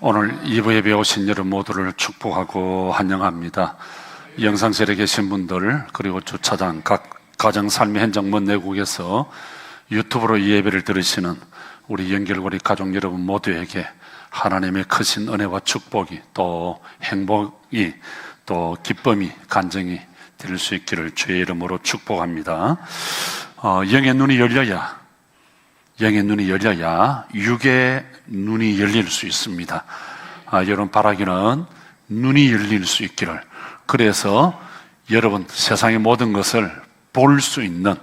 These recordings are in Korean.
오늘 2부 예배에 오신 여러분 모두를 축복하고 환영합니다. 영상실에 계신 분들, 그리고 주차장, 각 가정 삶의 현장 먼 내국에서 유튜브로 이 예배를 들으시는 우리 연결고리 가족 여러분 모두에게 하나님의 크신 은혜와 축복이, 또 행복이, 또 기쁨이, 간증이 될 수 있기를 주의 이름으로 축복합니다. 영의 눈이 열려야 육의 눈이 열릴 수 있습니다. 여러분 바라기는 눈이 열릴 수 있기를, 그래서 여러분 세상의 모든 것을 볼 수 있는,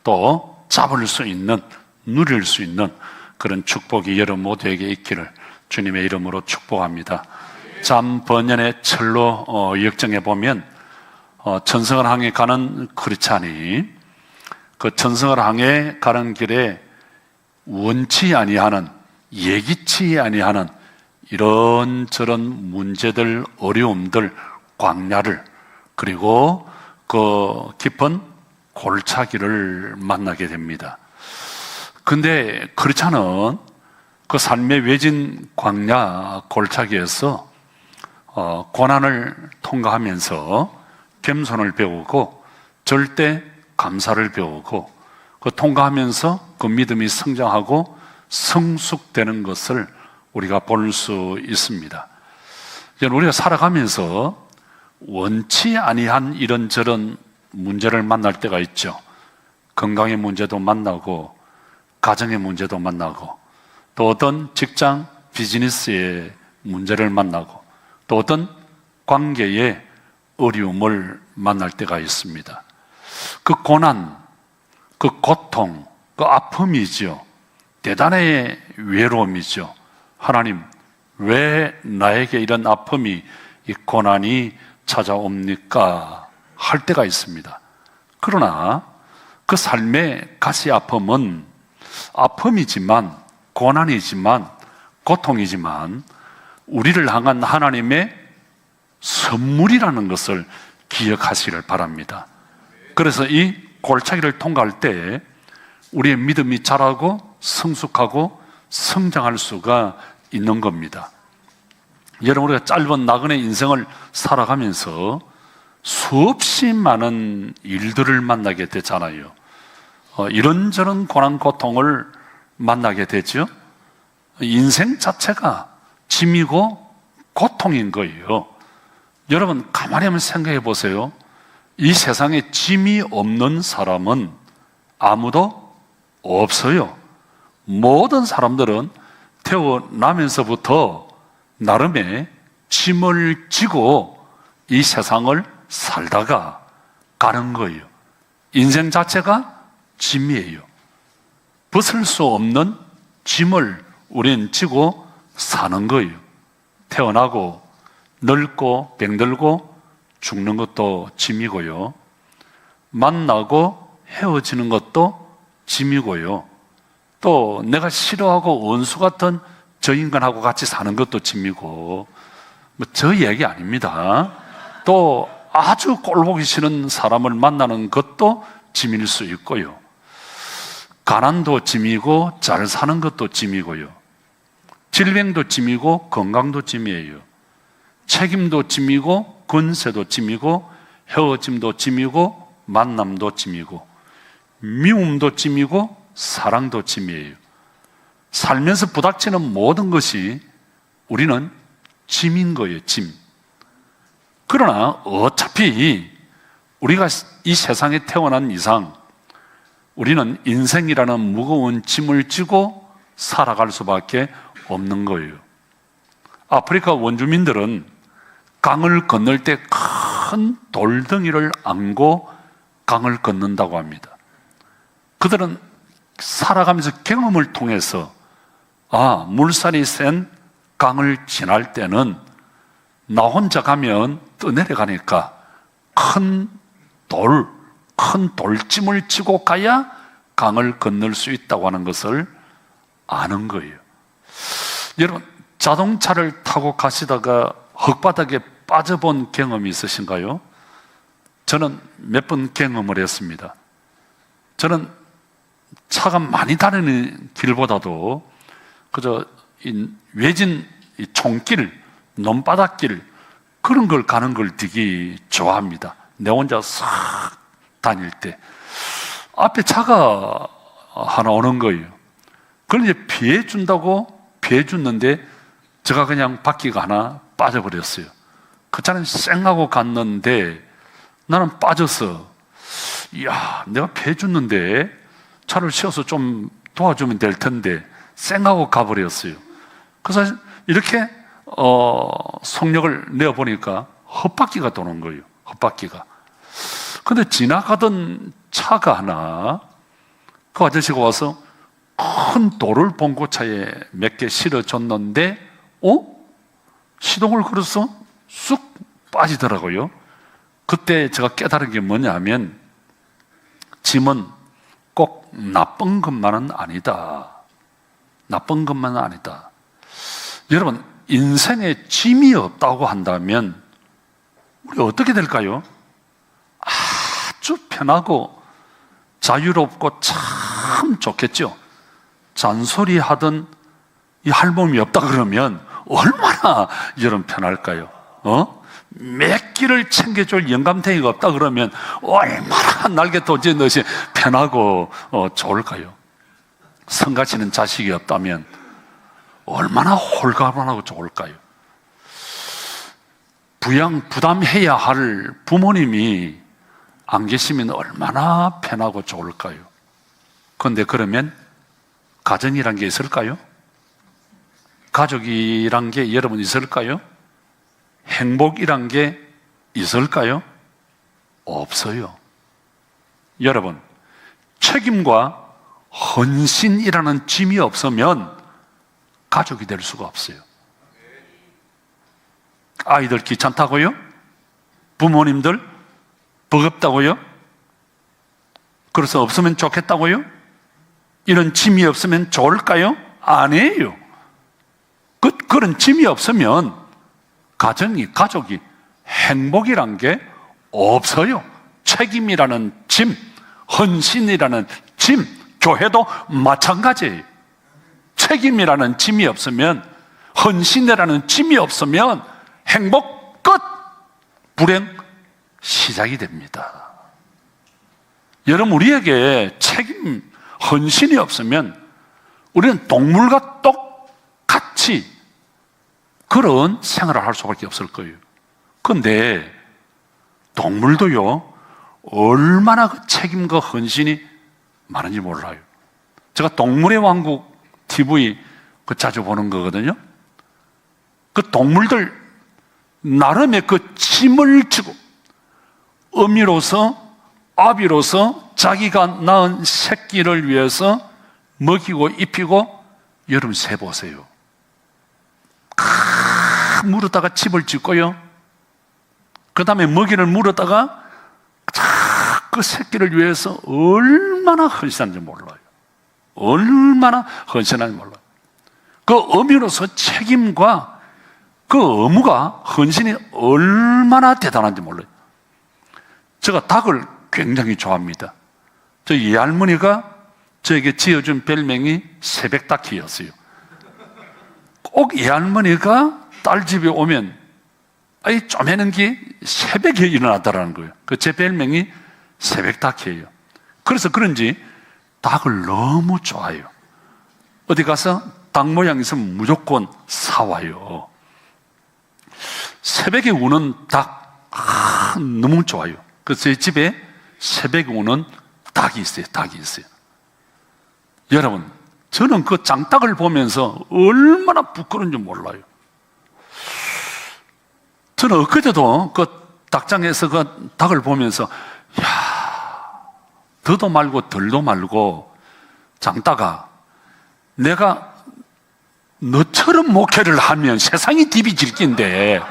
또 잡을 수 있는, 누릴 수 있는 그런 축복이 여러분 모두에게 있기를 주님의 이름으로 축복합니다. 잠 번연의 철로 역정에 보면 천성을 향해 가는 크리스찬이 그 천성을 향해 가는 길에 원치 아니하는, 예기치 아니하는 이런저런 문제들, 어려움들, 광야를, 그리고 그 깊은 골짜기를 만나게 됩니다. 근데 크리스찬은 그 삶의 외진 광야 골짜기에서 고난을 통과하면서 겸손을 배우고 절대 감사를 배우고, 그 통과하면서 그 믿음이 성장하고 성숙되는 것을 우리가 볼 수 있습니다. 우리가 살아가면서 원치 아니한 이런저런 문제를 만날 때가 있죠. 건강의 문제도 만나고, 가정의 문제도 만나고, 또 어떤 직장, 비즈니스의 문제를 만나고, 또 어떤 관계의 어려움을 만날 때가 있습니다. 그 고난, 그 고통, 그 아픔이죠. 대단의 외로움이죠. 하나님, 왜 나에게 이런 아픔이, 이 고난이 찾아옵니까? 할 때가 있습니다. 그러나 그 삶의 가시 아픔은 아픔이지만, 고난이지만, 고통이지만 우리를 향한 하나님의 선물이라는 것을 기억하시기를 바랍니다. 그래서 이 골짜기를 통과할 때 우리의 믿음이 자라고 성숙하고 성장할 수가 있는 겁니다. 여러분, 우리가 짧은 나그네 인생을 살아가면서 수없이 많은 일들을 만나게 되잖아요. 이런저런 고난 고통을 만나게 되죠. 인생 자체가 짐이고 고통인 거예요. 여러분 가만히 한번 생각해 보세요. 이 세상에 짐이 없는 사람은 아무도 없어요. 모든 사람들은 태어나면서부터 나름의 짐을 지고 이 세상을 살다가 가는 거예요. 인생 자체가 짐이에요. 벗을 수 없는 짐을 우리는 지고 사는 거예요. 태어나고 늙고 병들고 죽는 것도 짐이고요, 만나고 헤어지는 것도 짐이고요, 또 내가 싫어하고 원수 같은 저 인간하고 같이 사는 것도 짐이고, 저 얘기 아닙니다. 또 아주 꼴보기 싫은 사람을 만나는 것도 짐일 수 있고요, 가난도 짐이고 잘 사는 것도 짐이고요, 질병도 짐이고 건강도 짐이에요. 책임도 짐이고 권세도 짐이고 헤어짐도 짐이고 만남도 짐이고 미움도 짐이고 사랑도 짐이에요. 살면서 부닥치는 모든 것이 우리는 짐인 거예요, 짐. 그러나 어차피 우리가 이 세상에 태어난 이상 우리는 인생이라는 무거운 짐을 지고 살아갈 수밖에 없는 거예요. 아프리카 원주민들은 강을 건널 때 큰 돌덩이를 안고 강을 건넌다고 합니다. 그들은 살아가면서 경험을 통해서 물살이 센 강을 지날 때는 나 혼자 가면 떠내려가니까 큰 돌짐을 지고 가야 강을 건널 수 있다고 하는 것을 아는 거예요. 여러분, 자동차를 타고 가시다가 흙바닥에 빠져본 경험이 있으신가요? 저는 몇 번 경험을 했습니다. 저는 차가 많이 다니는 길보다도 그저 외진 이 총길, 논바닥길 그런 걸 가는 걸 되게 좋아합니다. 내 혼자 싹 다닐 때 앞에 차가 하나 오는 거예요. 그걸 이제 피해 준다고 피해 줬는데 제가 그냥 바퀴가 하나 빠져버렸어요. 그 차는 쌩하고 갔는데 나는 빠져서 이야, 내가 피해 줬는데 차를 세워서 좀 도와주면 될 텐데 쌩하고 가버렸어요. 그래서 이렇게 속력을 내어보니까 헛바퀴가 도는 거예요. 헛바퀴가. 근데 지나가던 차가 하나, 그 아저씨가 와서 큰 돌을 봉고차에 몇 개 실어줬는데 시동을 걸어서 쑥 빠지더라고요. 그때 제가 깨달은 게 뭐냐면 짐은 꼭 나쁜 것만은 아니다. 나쁜 것만은 아니다. 여러분, 인생에 짐이 없다고 한다면 우리 어떻게 될까요? 아주 편하고 자유롭고 참 좋겠죠. 잔소리하던 이 할멈이 없다 그러면 얼마나 여러분 편할까요? 몇 끼를 챙겨줄 영감탱이가 없다 그러면 얼마나 날개 돋은 듯이 편하고 좋을까요? 성가시는 자식이 없다면 얼마나 홀가분하고 좋을까요? 부담해야 할 부모님이 안 계시면 얼마나 편하고 좋을까요? 그런데 그러면 가정이란 게 있을까요? 가족이란 게 여러분 있을까요? 행복이란 게 있을까요? 없어요. 여러분, 책임과 헌신이라는 짐이 없으면 가족이 될 수가 없어요. 아이들 귀찮다고요? 부모님들 버겁다고요? 그래서 없으면 좋겠다고요? 이런 짐이 없으면 좋을까요? 아니에요. 그런 짐이 없으면 가족이 행복이란 게 없어요. 책임이라는 짐, 헌신이라는 짐, 교회도 마찬가지예요. 책임이라는 짐이 없으면, 헌신이라는 짐이 없으면 행복 끝! 불행 시작이 됩니다. 여러분, 우리에게 책임, 헌신이 없으면 우리는 동물과 똑같이 그런 생활을 할 수밖에 없을 거예요. 그런데 동물도요, 얼마나 그 책임과 헌신이 많은지 몰라요. 제가 동물의 왕국 TV 자주 보는 거거든요. 그 동물들 나름의 그 짐을 지고 어미로서 아비로서 자기가 낳은 새끼를 위해서 먹이고 입히고, 여러분 세보세요. 물었다가 집을 짓고요, 그 다음에 먹이를 물었다가 그 새끼를 위해서 얼마나 헌신하는지 몰라요. 얼마나 헌신하는지 몰라요. 그 어미로서 책임과 그 의무가, 헌신이 얼마나 대단한지 몰라요. 제가 닭을 굉장히 좋아합니다. 저희 할머니가 저에게 지어준 별명이 새벽닭이었어요. 꼭 이 할머니가 딸 집에 오면 쪼매는 게 새벽에 일어나더라는 거예요. 그 제 별명이 새벽닭이에요. 그래서 그런지 닭을 너무 좋아해요. 어디 가서 닭 모양 있으면 무조건 사와요. 새벽에 우는 닭 너무 좋아요. 그래서 제 집에 새벽에 우는 닭이 있어요. 닭이 있어요. 여러분, 저는 그 장닭을 보면서 얼마나 부끄러운지 몰라요. 저는 엊그제도 그 닭장에서 그 닭을 보면서, 더도 말고 덜도 말고 장닭아, 내가 너처럼 목회를 하면 세상이 뒤비질 낀데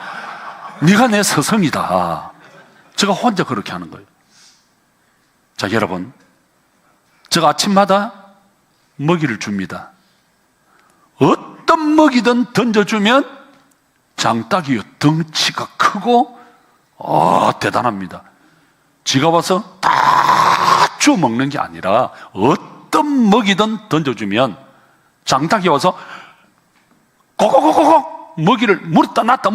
네가 내 스승이다. 제가 혼자 그렇게 하는 거예요. 자, 여러분, 제가 아침마다 먹이를 줍니다. 어떤 먹이든 던져주면 장닭이요, 덩치가 크고 대단합니다. 지가 와서 다 주워 먹는 게 아니라 어떤 먹이든 던져주면 장닭이 와서 고고고고고 먹이를 물었다 놨다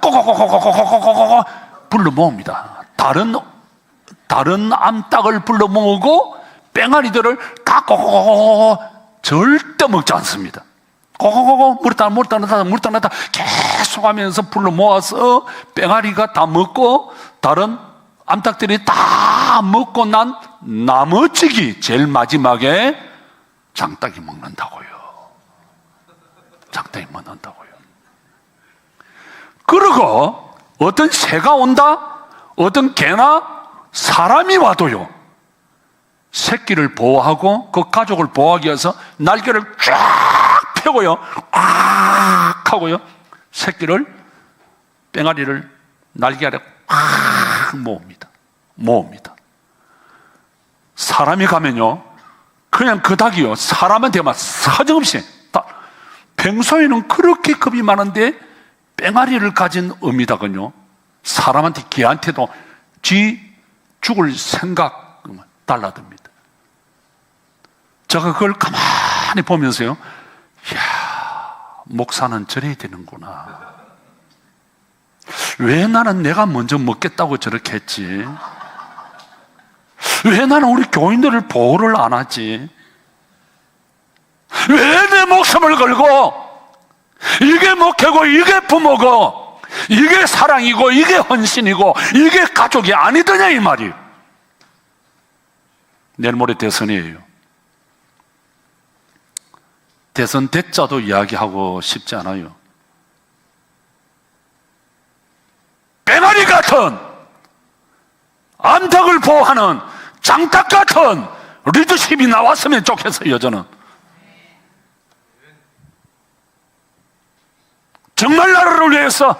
꼬꼬꼬꼬꼬꼬꼬꼬꼬 불러 모읍니다. 다른 암탉을 불러 모으고 뺑아리들을 다 꼬꼬꼬꼬 절대 먹지 않습니다. 꼬꼬꼬 물었다 놨다 계속 하면서 불러 모아서 뺑아리가 다 먹고 다른 암탉들이 다 먹고 난 나머지기 제일 마지막에 장닭이 먹는다고요. 장닭이 먹는다고요. 그리고 어떤 새가 온다, 어떤 개나 사람이 와도요, 새끼를 보호하고 그 가족을 보호하기 위해서 날개를 쫙 펴고요, 꽉 하고요, 새끼를, 뺑아리를 날개 아래 꽉 모읍니다. 사람이 가면요, 그냥 그 닭이요, 사람한테만 사정없이 평소에는 그렇게 겁이 많은데 뺑아리를 가진 어미닭은요, 사람한테 개한테도 쥐 죽을 생각 달라듭니다. 제가 그걸 가만히 보면서요, 이야, 목사는 저래야 되는구나. 왜 나는 내가 먼저 먹겠다고 저렇게 했지? 왜 나는 우리 교인들을 보호를 안 하지? 왜 내 목숨을 걸고 이게 목회고 이게 부모고 이게 사랑이고 이게 헌신이고 이게 가족이 아니더냐 이 말이에요. 내일 모레 대선이에요. 대선 대자도 이야기하고 싶지 않아요. 뺑아리 같은 암탉을 보호하는 장닭 같은 리더십이 나왔으면 좋겠어요. 저는 정말 나라를 위해서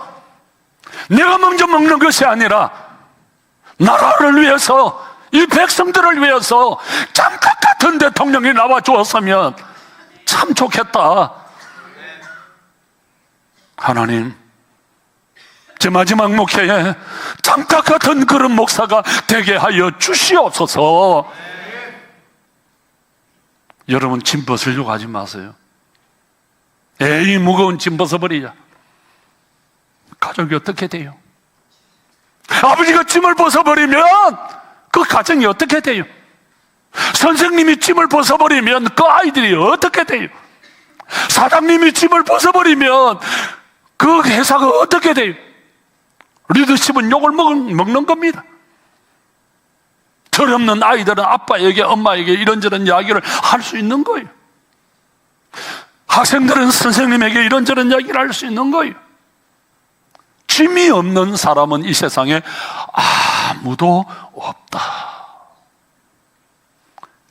내가 먼저 먹는 것이 아니라 나라를 위해서, 이 백성들을 위해서 장닭 같은 대통령이 나와 주었으면 참 좋겠다. 하나님, 제 마지막 목회에 장닭 같은 그런 목사가 되게 하여 주시옵소서. 여러분, 짐 벗으려고 하지 마세요. 에이, 무거운 짐 벗어버리자. 가족이 어떻게 돼요? 아버지가 짐을 벗어버리면 그 가정이 어떻게 돼요? 선생님이 짐을 벗어버리면 그 아이들이 어떻게 돼요? 사장님이 짐을 벗어버리면 그 회사가 어떻게 돼요? 리더십은 욕을 먹는 겁니다. 철없는 아이들은 아빠에게, 엄마에게 이런저런 이야기를 할 수 있는 거예요. 학생들은 선생님에게 이런저런 이야기를 할 수 있는 거예요. 짐이 없는 사람은 이 세상에 아무도 없다.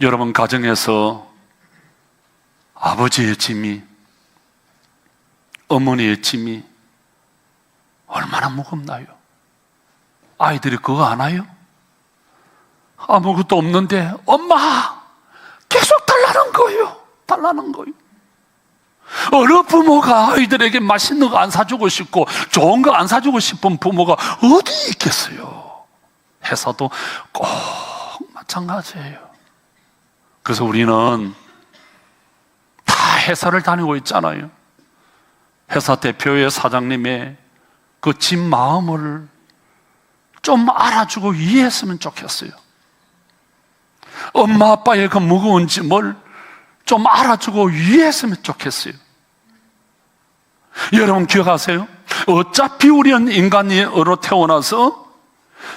여러분, 가정에서 아버지의 짐이, 어머니의 짐이 얼마나 무겁나요? 아이들이 그거 아나요? 아무것도 없는데 엄마 계속 달라는 거예요. 어느 부모가 아이들에게 맛있는 거 안 사주고 싶고 좋은 거 안 사주고 싶은 부모가 어디 있겠어요? 회사도 꼭 마찬가지예요. 그래서 우리는 다 회사를 다니고 있잖아요. 회사 대표의 사장님의 그 집 마음을 좀 알아주고 이해했으면 좋겠어요. 엄마 아빠의 그 무거운 짐을 좀 알아주고 이해했으면 좋겠어요. 여러분 기억하세요? 어차피 우리는 인간으로 태어나서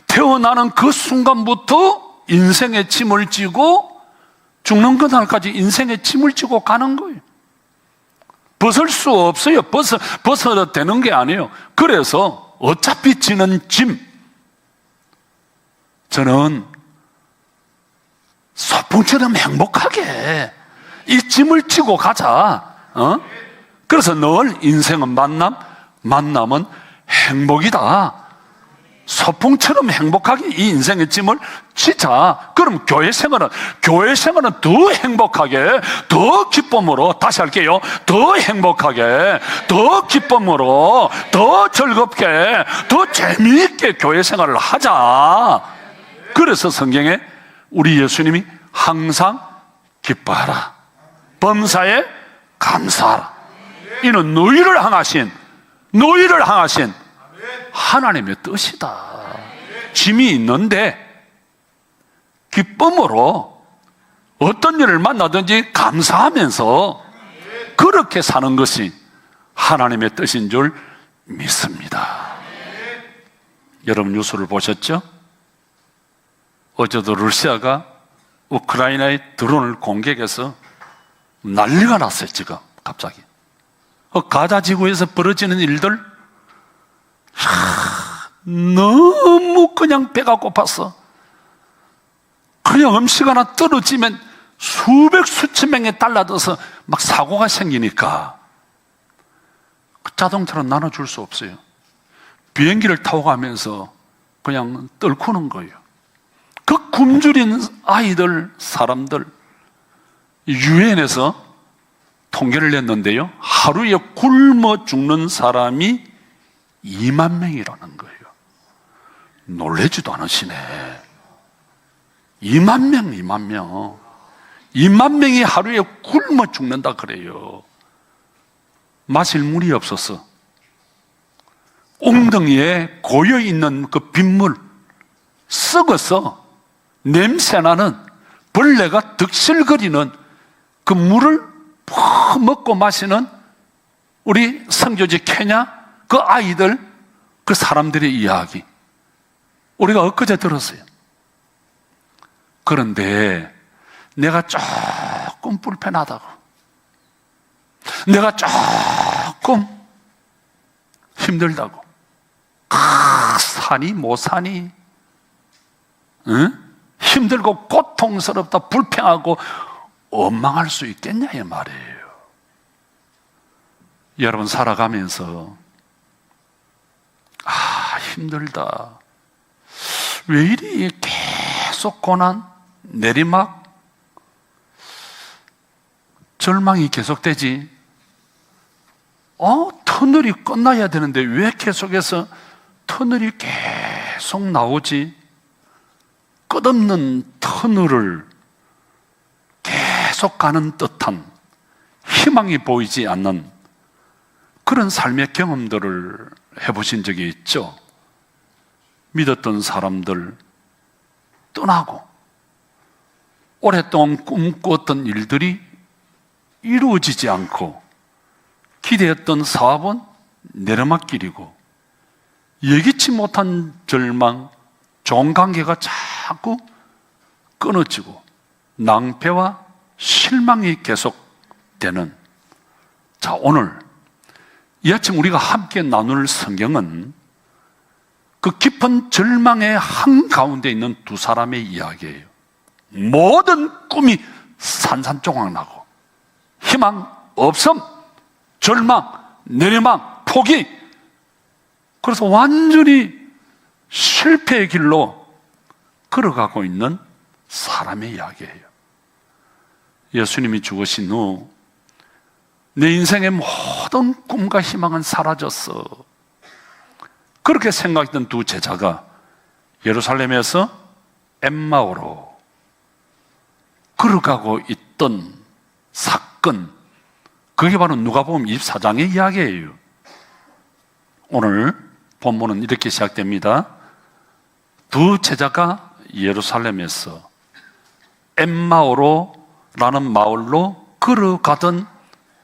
태어나는 그 순간부터 인생의 짐을 지고 죽는 그날까지 인생의 짐을 지고 가는 거예요. 벗을 수 없어요. 벗어도 되는 게 아니에요. 그래서 어차피 지는 짐, 저는 소풍처럼 행복하게 이 짐을 지고 가자. 그래서 늘 인생은 만남은 행복이다. 소풍처럼 행복하게 이 인생의 짐을 지자. 그럼 교회 생활은 더 행복하게, 더 기쁨으로, 다시 할게요, 더 행복하게, 더 기쁨으로, 더 즐겁게, 더 재미있게 교회 생활을 하자. 그래서 성경에 우리 예수님이 항상 기뻐하라, 범사에 감사하라. 이는 너희를 향하신 너희를 향하신 하나님의 뜻이다. 짐이 있는데 기쁨으로 어떤 일을 만나든지 감사하면서 그렇게 사는 것이 하나님의 뜻인 줄 믿습니다. 여러분 뉴스를 보셨죠? 어제도 러시아가 우크라이나의 드론을 공격해서 난리가 났어요. 지금 갑자기 가자 지구에서 벌어지는 일들 너무 그냥 배가 고팠어. 그냥 음식 하나 떨어지면 수백 수천 명이 달라들어서 막 사고가 생기니까 자동차로 나눠줄 수 없어요. 비행기를 타고 가면서 그냥 떨구는 거예요. 그 굶주린 아이들, 사람들, 유엔에서 통계를 냈는데요, 하루에 굶어 죽는 사람이 2만 명이라는 거예요. 놀라지도 않으시네. 2만 명, 2만 명. 2만 명이 하루에 굶어 죽는다 그래요. 마실 물이 없어서 엉덩이에 고여있는 그 빗물, 썩어서 냄새나는 벌레가 득실거리는 그 물을 먹고 마시는 우리 선교지 케냐 그 아이들, 그 사람들의 이야기 우리가 엊그제 들었어요. 그런데 내가 조금 불편하다고, 내가 조금 힘들다고, 사니 못 사니, 응? 힘들고 고통스럽다, 불평하고 원망할 수 있겠냐 이 말이에요. 여러분 살아가면서 힘들다, 왜 이리 계속 고난, 내리막, 절망이 계속되지? 터널이 끝나야 되는데 왜 계속해서 터널이 계속 나오지? 끝없는 터널을 계속 가는 듯한 희망이 보이지 않는 그런 삶의 경험들을 해보신 적이 있죠? 믿었던 사람들 떠나고 오랫동안 꿈꾸었던 일들이 이루어지지 않고 기대했던 사업은 내리막길이고 예기치 못한 절망, 좋은 관계가 자꾸 끊어지고 낭패와 실망이 계속되는, 자, 오늘 이 아침 우리가 함께 나눌 성경은 그 깊은 절망의 한가운데 있는 두 사람의 이야기예요. 모든 꿈이 산산조각 나고 희망 없음, 절망, 내리막, 포기, 그래서 완전히 실패의 길로 걸어가고 있는 사람의 이야기예요. 예수님이 죽으신 후 내 인생의 모든 꿈과 희망은 사라졌어, 그렇게 생각했던 두 제자가 예루살렘에서 엠마오로 걸어가고 있던 사건, 그게 바로 누가복음 24장의 이야기예요. 오늘 본문은 이렇게 시작됩니다. 두 제자가 예루살렘에서 엠마오로라는 마을로 걸어가던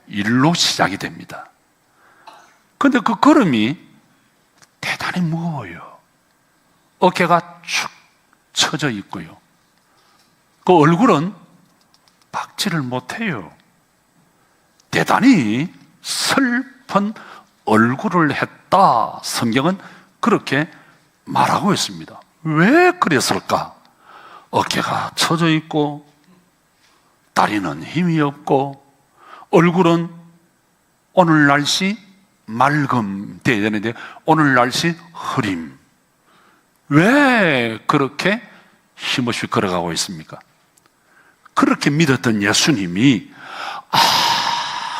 일로 시작이 됩니다. 그런데 그 걸음이 대단히 무거워요. 어깨가 축 처져 있고요, 그 얼굴은 박지를 못해요. 대단히 슬픈 얼굴을 했다, 성경은 그렇게 말하고 있습니다. 왜 그랬을까? 어깨가 처져 있고 다리는 힘이 없고 얼굴은 오늘 날씨 맑음 돼야 되는데 오늘 날씨 흐림. 왜 그렇게 힘없이 걸어가고 있습니까? 그렇게 믿었던 예수님이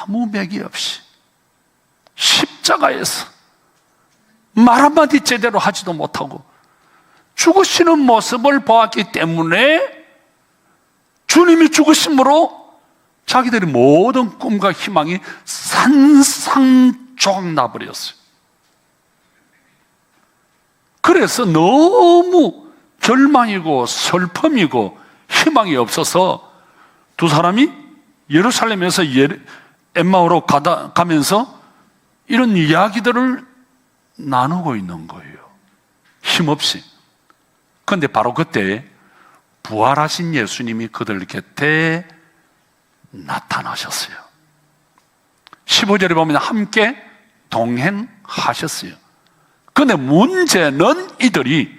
아무 맥이 없이 십자가에서 말 한마디 제대로 하지도 못하고 죽으시는 모습을 보았기 때문에 주님이 죽으심으로 자기들의 모든 꿈과 희망이 산산조각 나버렸어요. 그래서 너무 절망이고 슬픔이고 희망이 없어서 두 사람이 예루살렘에서 엠마오로 가면서 이런 이야기들을 나누고 있는 거예요. 힘없이. 그런데 바로 그때 부활하신 예수님이 그들 곁에 나타나셨어요. 15절에 보면 함께 동행하셨어요. 그런데 문제는 이들이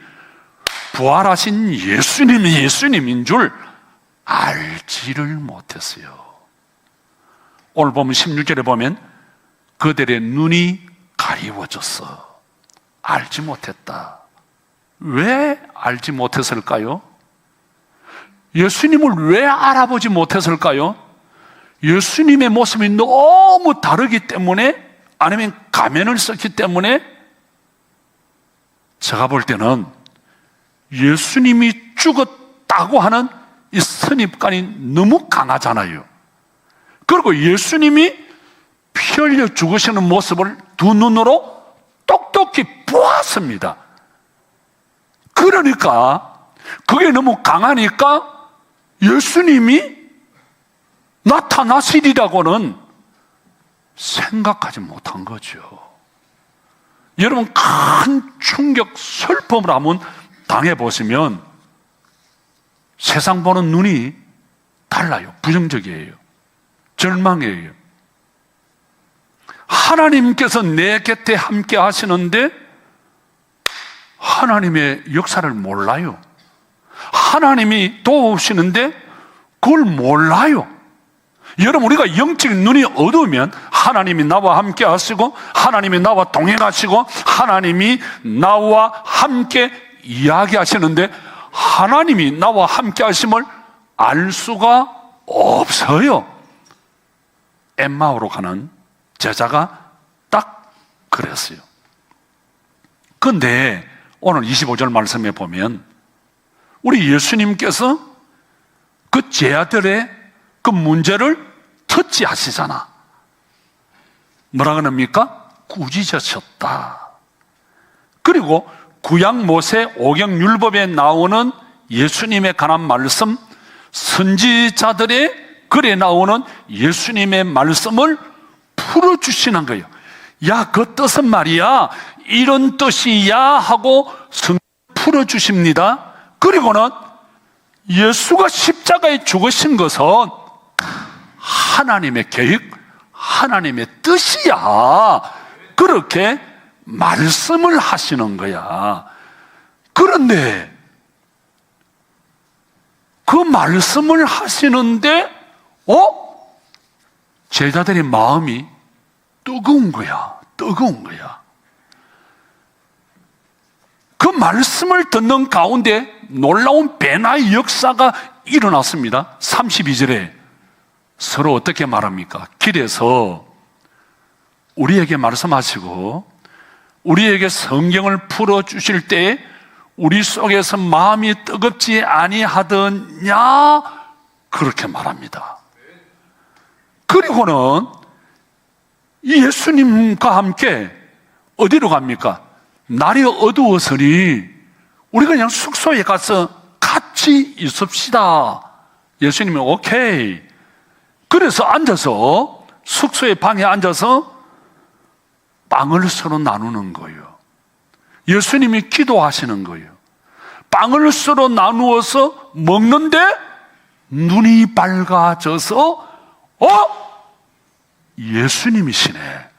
부활하신 예수님이 예수님인 줄 알지를 못했어요. 오늘 보면 16절에 보면 그들의 눈이 가리워졌어. 알지 못했다. 왜 알지 못했을까요? 예수님을 왜 알아보지 못했을까요? 예수님의 모습이 너무 다르기 때문에, 아니면 가면을 썼기 때문에? 제가 볼 때는 예수님이 죽었다고 하는 이 선입관이 너무 강하잖아요. 그리고 예수님이 피 흘려 죽으시는 모습을 두 눈으로 똑똑히 보았습니다. 그러니까 그게 너무 강하니까 예수님이 나타나시리라고는 생각하지 못한 거죠. 여러분, 큰 충격, 슬픔을 한번 당해보시면 세상 보는 눈이 달라요. 부정적이에요. 절망이에요. 하나님께서 내 곁에 함께 하시는데 하나님의 역사를 몰라요. 하나님이 도우시는데 그걸 몰라요. 여러분, 우리가 영적 눈이 어두우면 하나님이 나와 함께 하시고 하나님이 나와 동행하시고 하나님이 나와 함께 이야기하시는데 하나님이 나와 함께 하심을 알 수가 없어요. 엠마오로 가는 제자가 딱 그랬어요. 그런데 오늘 25절 말씀에 보면 우리 예수님께서 그 제자들의 그 문제를 터치하시잖아. 뭐라 그럽니까? 꾸짖으셨다. 그리고 구약 모세 오경 율법에 나오는 예수님에 관한 말씀, 선지자들의 글에 나오는 예수님의 말씀을 풀어주시는 거예요. 야, 그 뜻은 말이야, 이런 뜻이야 하고 풀어주십니다. 그리고는 예수가 십자가에 죽으신 것은 하나님의 계획, 하나님의 뜻이야. 그렇게 말씀을 하시는 거야. 그런데 그 말씀을 하시는데 제자들의 마음이 뜨거운 거야. 뜨거운 거야. 그 말씀을 듣는 가운데 놀라운 변화의 역사가 일어났습니다. 32절에 서로 어떻게 말합니까? 길에서 우리에게 말씀하시고 우리에게 성경을 풀어주실 때 우리 속에서 마음이 뜨겁지 아니하더냐? 그렇게 말합니다. 그리고는 이 예수님과 함께 어디로 갑니까? 날이 어두워서니 우리가 그냥 숙소에 가서 같이 있읍시다. 예수님이 오케이. 그래서 앉아서 숙소의 방에 앉아서 빵을 서로 나누는 거예요. 예수님이 기도하시는 거예요. 빵을 서로 나누어서 먹는데 눈이 밝아져서 예수님이시네.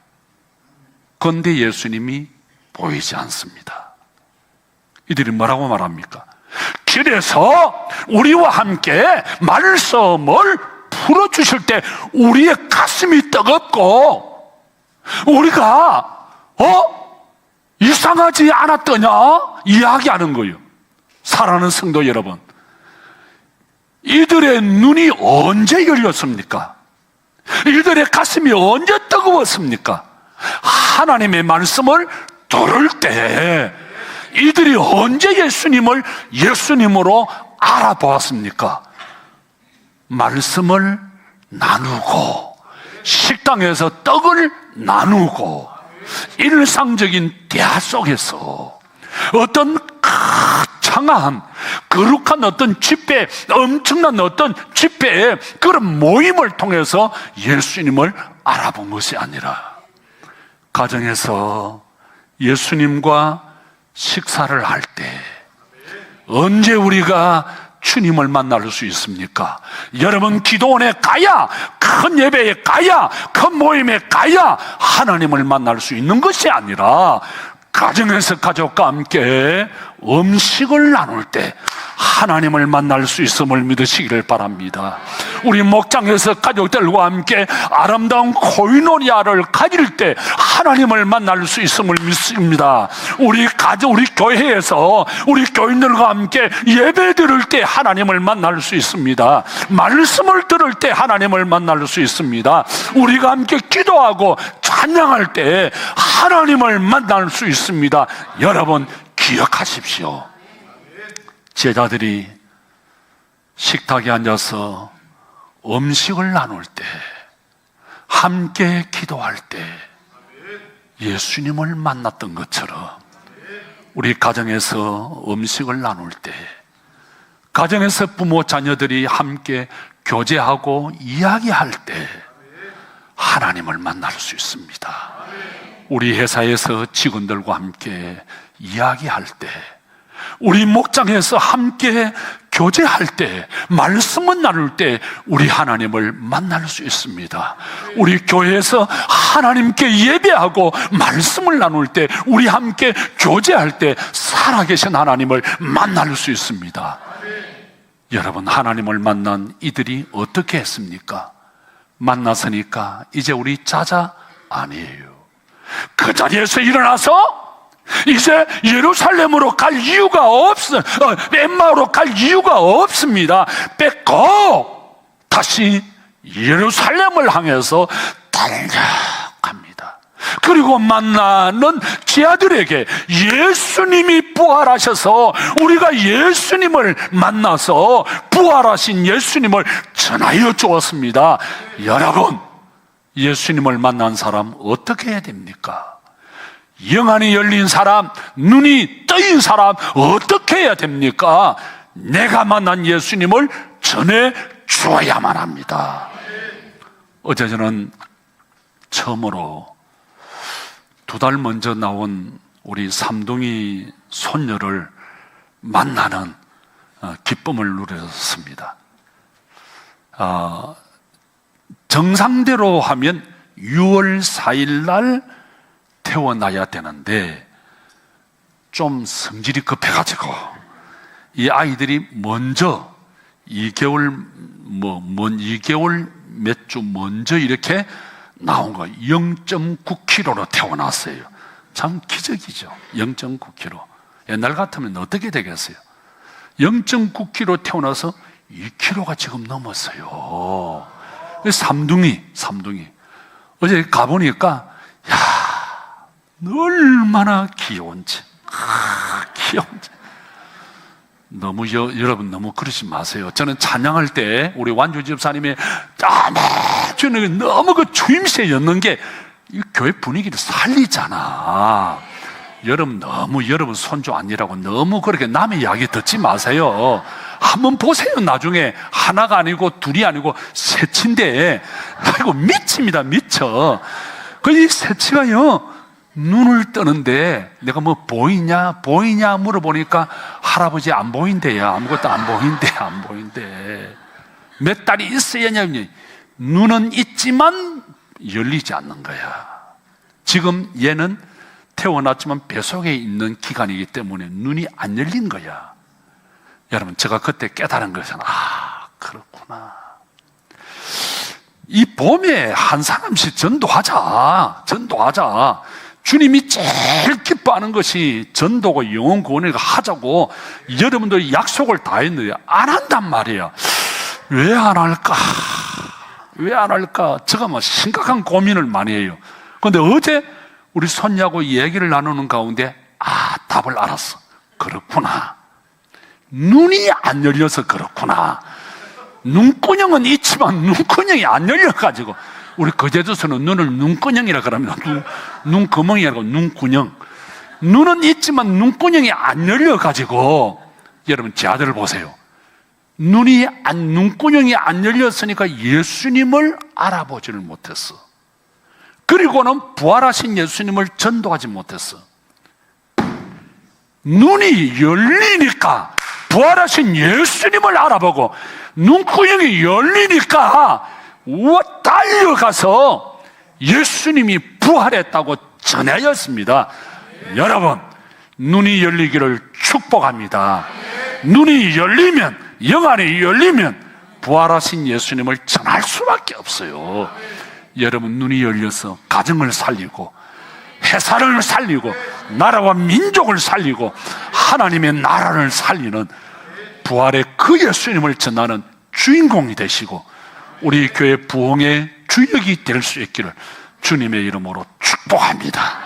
그런데 예수님이 보이지 않습니다. 이들이 뭐라고 말합니까? 길에서 우리와 함께 말씀을 풀어주실 때 우리의 가슴이 뜨겁고 우리가 이상하지 않았더냐? 이야기하는 거예요. 사랑하는 성도 여러분, 이들의 눈이 언제 열렸습니까? 이들의 가슴이 언제 뜨거웠습니까? 하나님의 말씀을 들을 때 이들이 언제 예수님을 예수님으로 알아보았습니까? 말씀을 나누고 식당에서 떡을 나누고 일상적인 대화 속에서 어떤 창한 거룩한 어떤 집회, 엄청난 어떤 집회에 그런 모임을 통해서 예수님을 알아본 것이 아니라 가정에서 예수님과 식사를 할 때 언제 우리가 주님을 만날 수 있습니까? 여러분, 기도원에 가야, 큰 예배에 가야, 큰 모임에 가야 하나님을 만날 수 있는 것이 아니라 가정에서 가족과 함께 음식을 나눌 때 하나님을 만날 수 있음을 믿으시기를 바랍니다. 우리 목장에서 가족들과 함께 아름다운 코이노니아를 가질 때 하나님을 만날 수 있음을 믿습니다. 우리 교회에서 우리 교인들과 함께 예배 드릴 때 하나님을 만날 수 있습니다. 말씀을 들을 때 하나님을 만날 수 있습니다. 우리가 함께 기도하고 찬양할 때 하나님을 만날 수 있습니다. 여러분, 기억하십시오. 제자들이 식탁에 앉아서 음식을 나눌 때, 함께 기도할 때 예수님을 만났던 것처럼 우리 가정에서 음식을 나눌 때, 가정에서 부모 자녀들이 함께 교제하고 이야기할 때 하나님을 만날 수 있습니다. 우리 회사에서 직원들과 함께 이야기할 때, 우리 목장에서 함께 교제할 때, 말씀을 나눌 때 우리 하나님을 만날 수 있습니다. 우리 교회에서 하나님께 예배하고 말씀을 나눌 때, 우리 함께 교제할 때 살아계신 하나님을 만날 수 있습니다. 여러분, 하나님을 만난 이들이 어떻게 했습니까? 만났으니까 이제 우리 자자 아니에요. 그 자리에서 일어나서 이제 예루살렘으로 갈 이유가 엠마오로 갈 이유가 없습니다. 뺏고 다시 예루살렘을 향해서 달려갑니다. 그리고 만나는 제자들에게 예수님이 부활하셔서 우리가 예수님을 만나서 부활하신 예수님을 전하여 주었습니다. 여러분, 예수님을 만난 사람 어떻게 해야 됩니까? 영안이 열린 사람, 눈이 떠인 사람 어떻게 해야 됩니까? 내가 만난 예수님을 전해 주어야만 합니다. 어제 저는 처음으로 2달 먼저 나온 우리 삼둥이 손녀를 만나는 기쁨을 누렸습니다. 정상대로 하면 6월 4일 날 태어나야 되는데 좀 성질이 급해가지고 이 아이들이 먼저 2개월 몇 주 먼저 이렇게 나온 거 0.9kg로 태어났어요. 참 기적이죠. 0.9kg. 옛날 같으면 어떻게 되겠어요? 0.9kg 태어나서 2kg가 지금 넘었어요. 삼둥이. 어제 가보니까 얼마나 귀여운지. 여러분 너무 그러지 마세요. 저는 찬양할 때 우리 완주 집사님이 주는 너무 그 주임새 였는 게 이 교회 분위기를 살리잖아. 여러분 손주 아니라고 너무 그렇게 남의 이야기 듣지 마세요. 한번 보세요. 나중에 하나가 아니고 둘이 아니고 셋인데 아이고 미칩니다. 미쳐. 이 셋이가요 눈을 뜨는데 내가 뭐 보이냐 물어보니까 할아버지 안 보인대요. 아무것도 안 보인대. 몇 달이 있어야 하냐면 눈은 있지만 열리지 않는 거야. 지금 얘는 태어났지만 뱃속에 있는 기간이기 때문에 눈이 안 열린 거야. 여러분, 제가 그때 깨달은 것은 그렇구나. 이 봄에 한 사람씩 전도하자. 주님이 제일 기뻐하는 것이 전도고 영혼 구원을 하자고 여러분들이 약속을 다 했는데 안 한단 말이에요. 왜 안 할까? 제가 뭐 심각한 고민을 많이 해요. 그런데 어제 우리 손녀하고 얘기를 나누는 가운데 답을 알았어. 그렇구나. 눈이 안 열려서 그렇구나. 눈구녕은 있지만 눈구녕이 안 열려가지고 우리 거제도서는 눈을 눈구녕이라 그럽니다. 눈구멍이라고 눈구녕. 눈은 있지만 눈구녕이 안 열려가지고, 여러분 제 아들을 보세요. 눈구녕이 안 열렸으니까 예수님을 알아보지를 못했어. 그리고는 부활하신 예수님을 전도하지 못했어. 눈이 열리니까 부활하신 예수님을 알아보고, 눈구녕이 열리니까 달려가서 예수님이 부활했다고 전하였습니다. 여러분, 눈이 열리기를 축복합니다. 눈이 열리면, 영안이 열리면 부활하신 예수님을 전할 수밖에 없어요. 여러분, 눈이 열려서 가정을 살리고 회사를 살리고 나라와 민족을 살리고 하나님의 나라를 살리는 부활의 그 예수님을 전하는 주인공이 되시고 우리 교회 부흥의 주역이 될 수 있기를 주님의 이름으로 축복합니다.